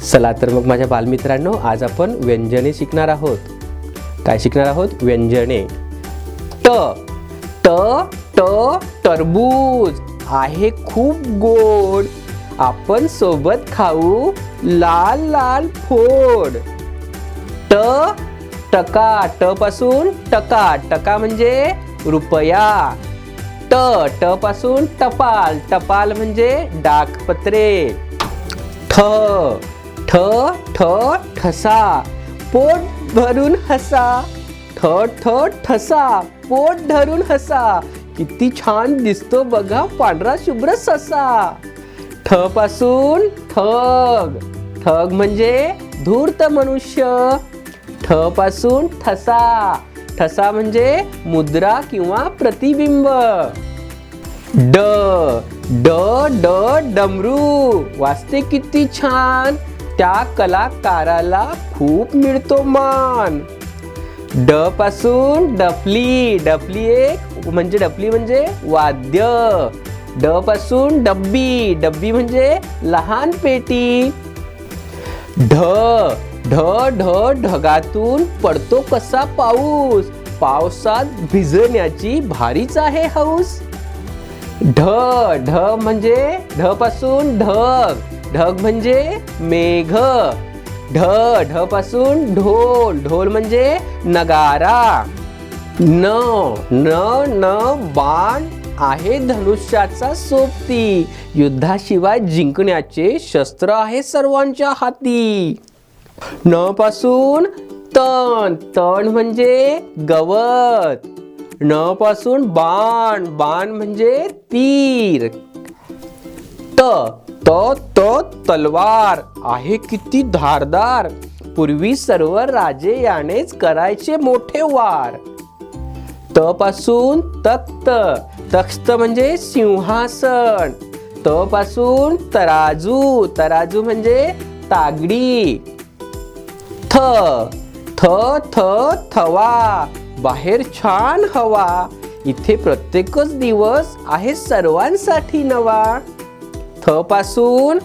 चला तर मग माझ्या बालमित्रांनो, आज आपण व्यंजने शिकणार आहोत. काय शिकणार आहोत? व्यंजने. ट ट ट टरबूज आहे खूप गोड, आपण सोबत खाऊ लाल लाल फोड. ट टका, ट पासून टका, टका म्हणजे रुपया. ट ट पासून टपाल, टपाल म्हणजे डाकपत्रे. ठ ठ ठ ठसा, पोट भरून हसा. ठ ठ ठसा, पोट धरून हसा. किती छान दिसतो बघा पांढरा शुभ्र ससा. ठ पासून ठग, ठग म्हणजे धूर्त मनुष्य. ठ पासून ठसा, ठसा म्हणजे मुद्रा किंवा प्रतिबिंब. ड ड ड डमरू, वाजते किती छान, त्या कलाकाराला खूप मिळतो मान. ड पासून डफली, डफली डफली म्हणजे वाद्य. ड पासून डब्बी, डब्बी म्हणजे लहान पेटी. ढ ढ ढ ढगातून पडतो कसा पाऊस, पावसात भिजण्याची भारीच आहे हौस. ढ ढ म्हणजे ढ पासून ढग, ढग म्हणजे मेघ. ढ ढ पासून ढोल, ढोल म्हणजे नगारा. न न न बाण आहे धनुष्याचा सोबती, युद्धाशिवाय जिंकण्याचे शस्त्र आहे सर्वांच्या हाती. न पासून तण, तण म्हणजे गवत. न पासून बाण, बाण म्हणजे तीर. त त त तलवार आहे किती धारदार, पूर्वी सर्व राजे यानेच करायचे मोठे वार. त पासून तख्त, तख्त म्हणजे सिंहासन. त पासून तराजू, तराजू म्हणजे तागडी. थ थ थ थवा, बाहेर छान हवा, इथे प्रत्येकच दिवस आहे सर्वांसाठी नवा. थ पासून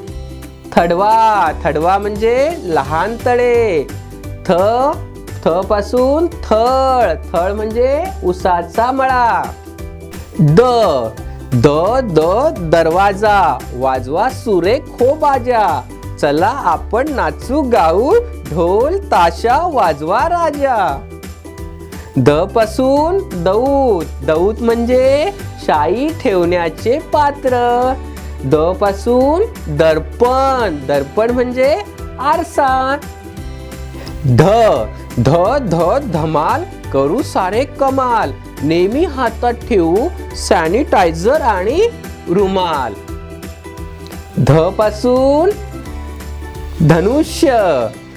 थडवा, थडवा म्हणजे लहान तळे. थ थ पासून थळ, थळ म्हणजे उसाचा मळा. द द द दरवाजा, वाजवा सुरेख हो बाजा, चला आपण नाचू गाऊ, ढोल ताशा वाजवा राजा. द पासून दऊत, दऊत म्हणजे शाई ठेवण्याचे पात्र. द पासून दर्पण, दर्पण म्हणजे आरसा. ध ध ध धमाल, करू सारे कमाल, नेहमी हातात ठेवू सॅनिटायझर आणि रुमाल. ध पासून धनुष्य,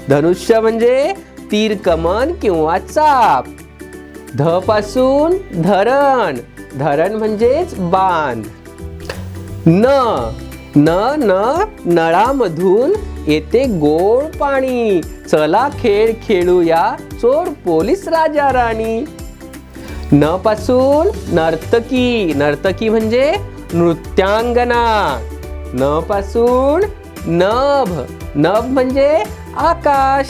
धनुष्य म्हणजे तीर कमन किंवा चाप. ध पासून धरण, धरण म्हणजेच बाण. न न न नळामधून येते गोड पाणी, चला खेळ खेळूया चोर पोलीस राजा राणी. न पासून नर्तकी, नर्तकी म्हणजे नृत्यांगना. न पासून नभ, नभ म्हणजे आकाश.